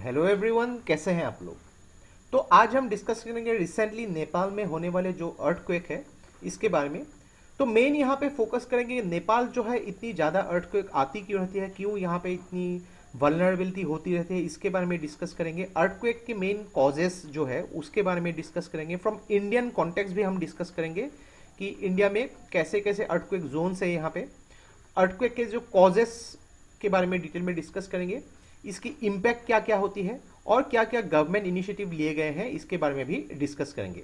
Hello everyone, कैसे हैं आप लोग। तो आज हम डिस्कस करेंगे रिसेंटली नेपाल में होने वाले जो अर्थक्वेक है इसके बारे में। तो मेन यहाँ पे फोकस करेंगे नेपाल जो है इतनी ज़्यादा अर्थक्वेक आती क्यों रहती है, क्यों यहाँ पे इतनी वल्नरेबिलिटी होती रहती है, इसके बारे में डिस्कस करेंगे। अर्थक्वेक के मेन कॉजेस जो है उसके बारे में डिस्कस करेंगे। फ्रॉम इंडियन कॉन्टेक्स्ट भी हम डिस्कस करेंगे कि इंडिया में कैसे कैसे अर्थक्वेक जोन्स है यहाँ पे। अर्थक्वेक के जो कॉजेस के बारे में डिटेल में डिस्कस करेंगे, इसकी इम्पैक्ट क्या क्या होती है और क्या क्या गवर्नमेंट इनिशिएटिव लिए गए हैं इसके बारे में भी डिस्कस करेंगे।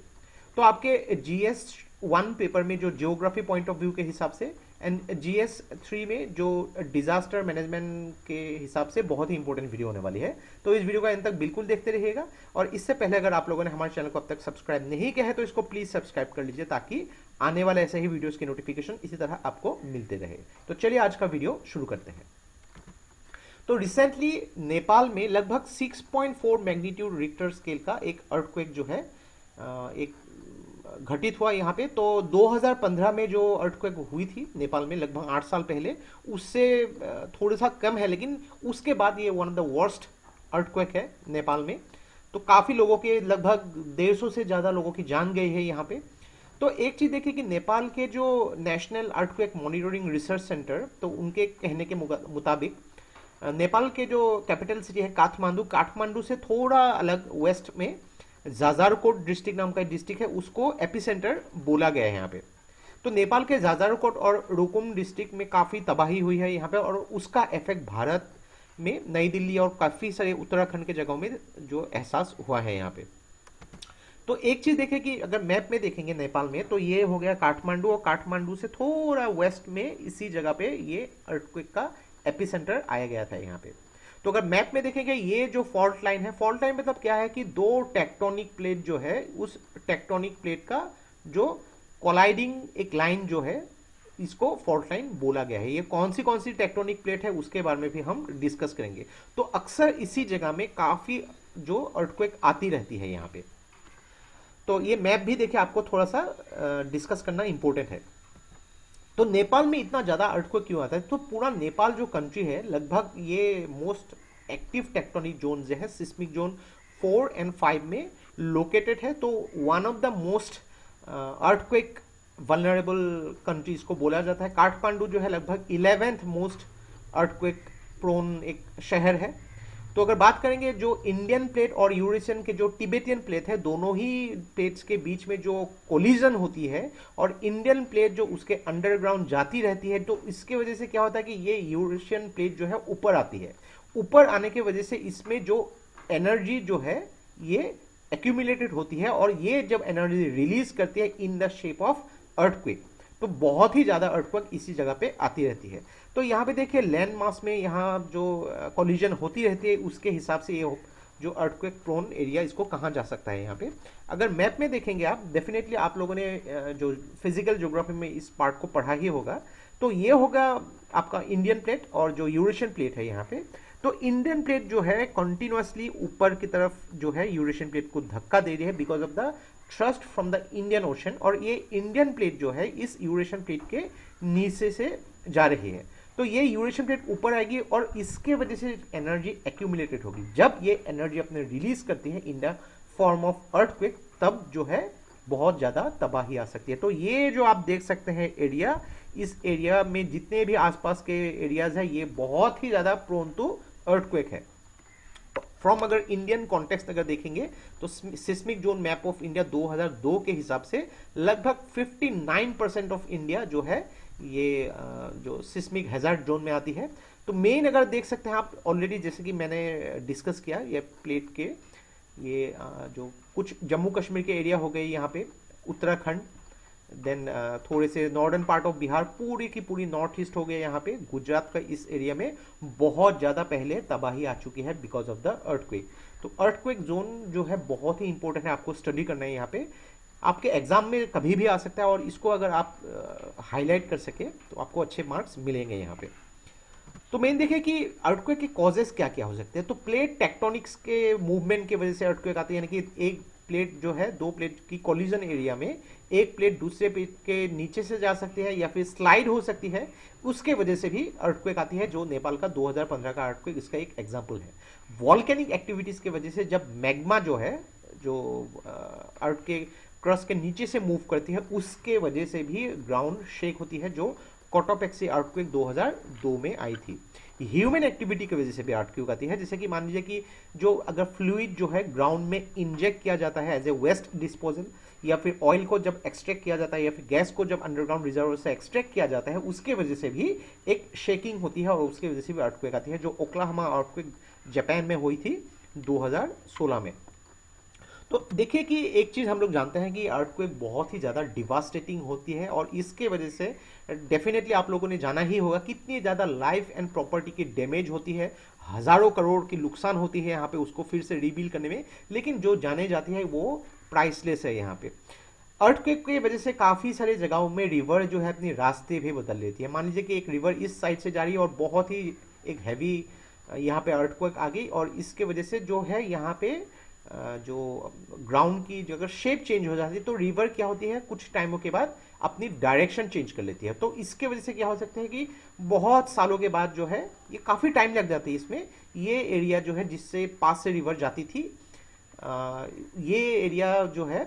तो आपके GS1 पेपर में जो जियोग्राफी पॉइंट ऑफ व्यू के हिसाब से एंड GS3 में जो डिजास्टर मैनेजमेंट के हिसाब से बहुत ही इंपॉर्टेंट वीडियो होने वाली है। तो इस वीडियो का अंत तक बिल्कुल देखते रहिएगा। और इससे पहले अगर आप लोगों ने हमारे चैनल को अब तक सब्सक्राइब नहीं किया है तो इसको प्लीज सब्सक्राइब कर लीजिए, ताकि आने वाले ऐसे ही वीडियोस की नोटिफिकेशन इसी तरह आपको मिलते रहे। तो चलिए आज का वीडियो शुरू करते हैं। तो रिसेंटली नेपाल में लगभग 6.4 मैग्नीट्यूड रिक्टर स्केल का एक अर्थक्वेक जो है एक घटित हुआ यहाँ पे। तो 2015 में जो अर्थक्वेक हुई थी नेपाल में लगभग 8 साल पहले, उससे थोड़ा सा कम है, लेकिन उसके बाद ये one of the worst earthquake है नेपाल में। तो काफ़ी लोगों के लगभग 150 से ज़्यादा लोगों की जान गई है यहाँ पे। तो एक चीज़ देखिए कि नेपाल के जो national earthquake monitoring research centre, तो उनके कहने के मुताबिक नेपाल के जो कैपिटल सिटी है काठमांडू, काठमांडू से थोड़ा अलग वेस्ट में जाजारकोट डिस्ट्रिक्ट नाम का डिस्ट्रिक्ट है, उसको एपिसेंटर बोला गया है यहाँ पे। तो नेपाल के जाजारकोट और रुकुम डिस्ट्रिक्ट में काफ़ी तबाही हुई है यहाँ पे, और उसका इफेक्ट भारत में नई दिल्ली और काफ़ी सारे उत्तराखंड के जगहों में जो एहसास हुआ है यहाँ पे। तो एक चीज़ देखें कि अगर मैप में देखेंगे नेपाल में, तो ये हो गया काठमांडू, और काठमांडू से थोड़ा वेस्ट में इसी जगह पे ये अर्थक्वेक का एपिसेंटर आया गया था यहाँ पे। तो अगर मैप में देखेंगे, ये जो फॉल्ट लाइन है, फॉल्ट लाइन मतलब क्या है कि दो टेक्टोनिक प्लेट जो है, उस टेक्टोनिक प्लेट का जो कोलाइडिंग एक लाइन जो है, इसको फॉल्ट लाइन बोला गया है। ये कौन सी टेक्टोनिक प्लेट है उसके बारे में भी हम डिस्कस करेंगे। तो अक्सर इसी जगह में काफी जो अर्थक्वेक आती रहती है यहाँ पे। तो ये मैप भी देखिए, आपको थोड़ा सा डिस्कस करना इंपॉर्टेंट है। तो नेपाल में इतना ज़्यादा अर्थक्वेक क्यों आता है? तो पूरा नेपाल जो कंट्री है, लगभग ये मोस्ट एक्टिव टेक्टोनिक जोन जो है, सिस्मिक जोन 4 और 5 में लोकेटेड है। तो one of the most earthquake vulnerable countries को बोला जाता है। काठमांडू जो है लगभग 11th मोस्ट अर्थक्वेक प्रोन एक शहर है। तो अगर बात करेंगे जो इंडियन प्लेट और यूरेशियन के जो टिबेटियन प्लेट है, दोनों ही प्लेट्स के बीच में जो कोलिजन होती है और इंडियन प्लेट जो उसके अंडरग्राउंड जाती रहती है, तो इसके वजह से क्या होता है कि ये यूरेशियन प्लेट जो है ऊपर आती है। ऊपर आने की वजह से इसमें जो एनर्जी जो है ये एक्यूमुलेटेड होती है, और ये जब एनर्जी रिलीज करती है in the shape of earthquake, तो बहुत ही ज़्यादा अर्थक्वेक इसी जगह पे आती रहती है। तो यहाँ पे देखिए लैंड मास में यहाँ जो कोलिजन होती रहती है, उसके हिसाब से ये जो अर्थक्वेक प्रोन एरिया इसको कहाँ जा सकता है यहाँ पे। अगर मैप में देखेंगे आप, डेफिनेटली आप लोगों ने जो फिजिकल ज्योग्राफी में इस पार्ट को पढ़ा ही होगा। तो ये होगा आपका इंडियन प्लेट और जो यूरेशियन प्लेट है यहाँ पे। तो इंडियन प्लेट जो है कंटिन्यूसली ऊपर की तरफ जो है यूरेशियन प्लेट को धक्का दे रही है because of the thrust from the Indian ocean, और ये इंडियन प्लेट जो है इस यूरेशियन प्लेट के नीचे से जा रही है। तो ये यूरेशियन प्लेट ऊपर आएगी और इसके वजह से एनर्जी एक्यूमुलेटेड होगी। जब ये एनर्जी अपने रिलीज करती है in the form of earthquake, तब जो है बहुत ज़्यादा तबाही आ सकती है। तो ये जो आप देख सकते हैं एरिया, इस एरिया में जितने भी आसपास के एरियाज है, ये बहुत ही ज़्यादा प्रोन टू अर्थक्वेक है। फ्रॉम अगर इंडियन कॉन्टेक्स्ट अगर देखेंगे, तो seismic zone map of India 2002 के हिसाब से लगभग 59% ऑफ इंडिया जो है ये जो सिस्मिक हैजार्ड जोन में आती है। तो मेन अगर देख सकते हैं आप ऑलरेडी, जैसे कि मैंने डिस्कस किया, ये प्लेट के ये जो कुछ जम्मू कश्मीर के एरिया हो गए यहाँ पे, उत्तराखंड, देन थोड़े से नॉर्दर्न पार्ट ऑफ बिहार, पूरी की पूरी नॉर्थ ईस्ट हो गए यहाँ पे, गुजरात का इस एरिया में बहुत ज़्यादा पहले तबाही आ चुकी है बिकॉज ऑफ द अर्थक्वेक। तो अर्थक्वेक जोन जो है बहुत ही इंपॉर्टेंट है, आपको स्टडी करना है यहाँ पे। आपके एग्जाम में कभी भी आ सकता है, और इसको अगर आप हाईलाइट कर सके तो आपको अच्छे मार्क्स मिलेंगे यहाँ पे। तो मेन देखिए कि अर्थक्वेक के कॉजेस क्या क्या हो सकते हैं। तो प्लेट टेक्टोनिक्स के मूवमेंट की वजह से अर्थक्वेक आती है, यानी कि एक प्लेट जो है, दो प्लेट की कोलिजन एरिया में एक प्लेट दूसरे प्लेट के नीचे से जा सकती है या फिर स्लाइड हो सकती है, उसके वजह से भी अर्थक्वेक आती है, जो नेपाल का 2015 का अर्थक्वेक इसका एक एग्जांपल है। वॉल्केनिक एक्टिविटीज की वजह से जब मैग्मा जो है, जो अर्थ के क्रस्ट के नीचे से मूव करती है, उसके वजह से भी ग्राउंड शेक होती है, जो कोटोपेक्सी अर्थक्वेक 2002 में आई थी। ह्यूमन एक्टिविटी की वजह से भी अर्थक्वेक आती है, जैसे कि मान लीजिए कि जो अगर फ्लूइड जो है ग्राउंड में इंजेक्ट किया जाता है एज ए वेस्ट डिस्पोजल, या फिर ऑयल को जब एक्सट्रैक्ट किया जाता है, या फिर गैस को जब अंडरग्राउंड रिजर्वर से एक्सट्रैक्ट किया जाता है, उसके वजह से भी एक शेकिंग होती है और उसके वजह से भी अर्थक्वेक आती है, जो ओक्लाहोमा अर्थक्वेक जापान में हुई थी 2016 में। तो देखिए कि एक चीज़ हम लोग जानते हैं कि अर्थक्वेक बहुत ही ज़्यादा डिवास्टेटिंग होती है, और इसके वजह से डेफिनेटली आप लोगों ने जाना ही होगा कितनी ज़्यादा लाइफ एंड प्रॉपर्टी की डैमेज होती है, हज़ारों करोड़ की नुकसान होती है यहाँ पे उसको फिर से रीबिल्ड करने में, लेकिन जो जाने जाती है वो प्राइसलेस है यहाँ पे। अर्थक्वेक की वजह से काफ़ी सारे जगहों में रिवर जो है अपने रास्ते भी बदल लेती है। मान लीजिए कि एक रिवर इस साइड से जा रही है और बहुत ही एक हैवी यहाँ पे अर्थक्वेक आ गई, और इसके वजह से जो है यहाँ पे जो ग्राउंड की जो अगर शेप चेंज हो जाती है, तो रिवर क्या होती है कुछ टाइमों के बाद अपनी डायरेक्शन चेंज कर लेती है। तो इसके वजह से क्या हो सकता है कि बहुत सालों के बाद जो है, ये काफ़ी टाइम लग जाती है इसमें, ये एरिया जो है जिससे पास से रिवर जाती थी, ये एरिया जो है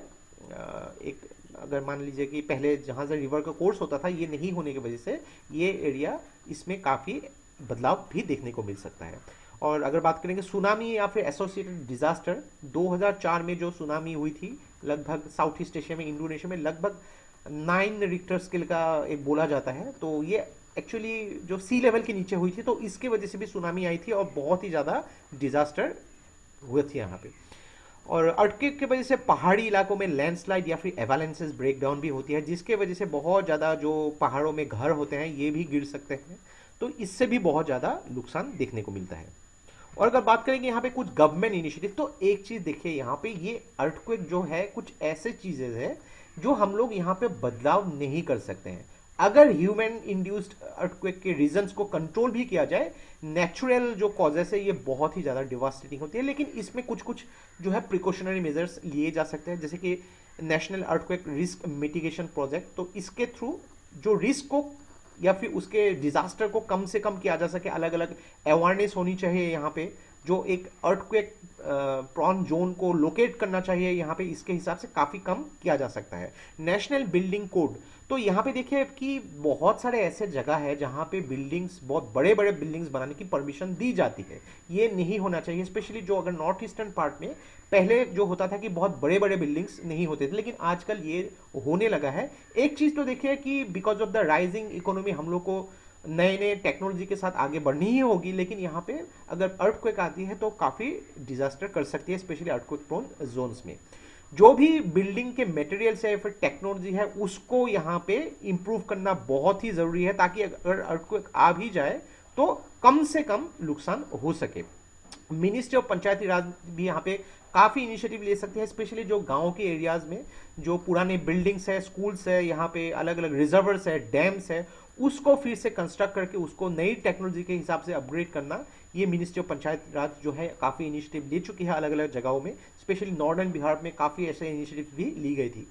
एक अगर मान लीजिए कि पहले जहाँ से रिवर का कोर्स होता था, ये नहीं होने की वजह से ये एरिया इसमें काफ़ी बदलाव भी देखने को मिल सकता है। और अगर बात करेंगे सुनामी या फिर एसोसिएटेड डिजास्टर, 2004 में जो सुनामी हुई थी लगभग साउथ ईस्ट एशिया में, इंडोनेशिया में, लगभग 9 रिक्टर स्केल का एक बोला जाता है। तो ये एक्चुअली जो सी लेवल के नीचे हुई थी, तो इसके वजह से भी सुनामी आई थी और बहुत ही ज़्यादा डिजास्टर हुए थे यहाँ पे। और अर्थक्वेक की वजह से पहाड़ी इलाकों में लैंडस्लाइड या फिर एवालेंसेस ब्रेकडाउन भी होती है, जिसके वजह से बहुत ज़्यादा जो पहाड़ों में घर होते हैं ये भी गिर सकते हैं, तो इससे भी बहुत ज़्यादा नुकसान देखने को मिलता है। और अगर बात करेंगे यहाँ पे कुछ गवर्नमेंट इनिशिएटिव, तो एक चीज़ देखिए यहाँ पे, ये अर्थक्वेक जो है कुछ ऐसे चीज़ें हैं जो हम लोग यहाँ पे बदलाव नहीं कर सकते हैं। अगर ह्यूमन इंड्यूस्ड अर्थक्वेक के रीजंस को कंट्रोल भी किया जाए, नेचुरल जो कॉजेस है ये बहुत ही ज़्यादा डिवास्टेटिंग होती है, लेकिन इसमें कुछ कुछ जो है प्रिकॉशनरी मेजर्स लिए जा सकते हैं, जैसे कि national earthquake risk mitigation project. तो इसके थ्रू जो रिस्क को या फिर उसके डिजास्टर को कम से कम किया जा सके, अलग अलग अवेयरनेस होनी चाहिए यहाँ पे, जो एक अर्थक्वेक प्रॉन जोन को लोकेट करना चाहिए यहाँ पे, इसके हिसाब से काफ़ी कम किया जा सकता है। नेशनल बिल्डिंग कोड, तो यहाँ पे देखिए कि बहुत सारे ऐसे जगह है जहाँ पे बिल्डिंग्स, बहुत बड़े बड़े बिल्डिंग्स बनाने की परमिशन दी जाती है, ये नहीं होना चाहिए। स्पेशली जो अगर नॉर्थ ईस्टर्न पार्ट में पहले जो होता था कि बहुत बड़े बड़े बिल्डिंग्स नहीं होते थे, लेकिन आजकल ये होने लगा है। एक चीज़ तो देखिए कि because of the rising economy हम लोग को नए नए टेक्नोलॉजी के साथ आगे बढ़नी ही होगी, लेकिन यहाँ पे अगर अर्थक्वेक आती है तो काफ़ी डिजास्टर कर सकती है, स्पेशली अर्थक्वेक प्रोन जोन्स में। जो भी बिल्डिंग के मटेरियल्स है या फिर टेक्नोलॉजी है, उसको यहाँ पे इम्प्रूव करना बहुत ही ज़रूरी है, ताकि अगर अर्थक्वेक आ भी जाए तो कम से कम नुकसान हो सके। मिनिस्ट्री ऑफ पंचायती राज भी यहाँ पे काफ़ी इनिशिएटिव ले सकते हैं, स्पेशली जो गांव के एरियाज में जो पुराने बिल्डिंग्स है, स्कूल्स है, यहाँ पे अलग अलग रिजर्वर्स है, डैम्स है, उसको फिर से कंस्ट्रक्ट करके उसको नई टेक्नोलॉजी के हिसाब से अपग्रेड करना, ये मिनिस्ट्री ऑफ पंचायत राज जो है काफ़ी इनिशिएटिव ले चुकी है अलग अलग जगहों में। स्पेशली नॉर्दर्न बिहार में काफ़ी ऐसे इनिशिएटिव भी ली गई थी।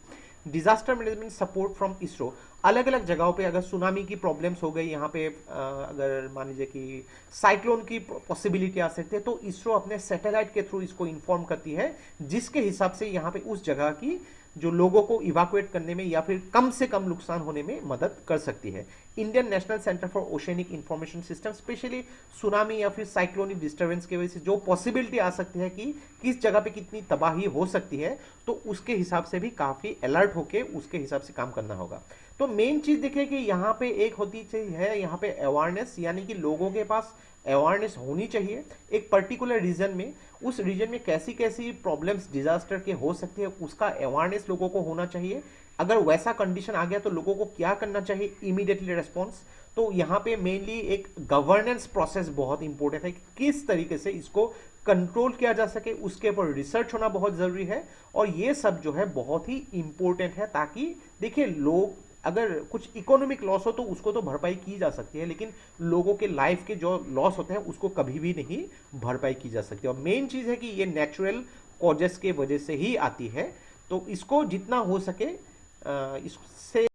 Disaster management support from ISRO, अलग अलग जगहों पे अगर सुनामी की प्रॉब्लम्स हो गई, यहाँ पे अगर मान लीजिए कि साइक्लोन की पॉसिबिलिटी आ सकती है, तो इसरो अपने सैटेलाइट के थ्रू इसको इन्फॉर्म करती है, जिसके हिसाब से यहाँ पे उस जगह की जो लोगों को इवाकुएट करने में या फिर कम से कम नुकसान होने में मदद कर सकती है। Indian national centre for oceanic information system, specially tsunami या फिर साइक्लोनिक डिस्टर्बेंस की वजह से जो पॉसिबिलिटी आ सकती है कि किस जगह पे कितनी तबाही हो सकती है, तो उसके हिसाब से भी काफ़ी अलर्ट होके उसके हिसाब से काम करना होगा। तो मेन चीज़ देखिए कि यहाँ पे एक होती है यहाँ पे अवेयरनेस, यानी कि लोगों के पास अवेयरनेस होनी चाहिए एक पर्टिकुलर रीजन में, उस रीजन में कैसी कैसी प्रॉब्लम्स डिजास्टर के हो सकती है, उसका अवेयरनेस लोगों को होना चाहिए। अगर वैसा कंडीशन आ गया तो लोगों को क्या करना चाहिए, इमीडिएटली रेस्पॉन्स। तो यहाँ पे मेनली एक गवर्नेंस प्रोसेस बहुत इंपॉर्टेंट है कि किस तरीके से इसको कंट्रोल किया जा सके, उसके ऊपर रिसर्च होना बहुत जरूरी है, और ये सब जो है बहुत ही इंपॉर्टेंट है, ताकि देखिए लोग अगर कुछ इकोनॉमिक लॉस हो तो उसको तो भरपाई की जा सकती है, लेकिन लोगों के लाइफ के जो लॉस होते हैं उसको कभी भी नहीं भरपाई की जा सकती। और मेन चीज़ है कि ये नेचुरल कॉजेस के वजह से ही आती है। तो इसको जितना हो सके इससे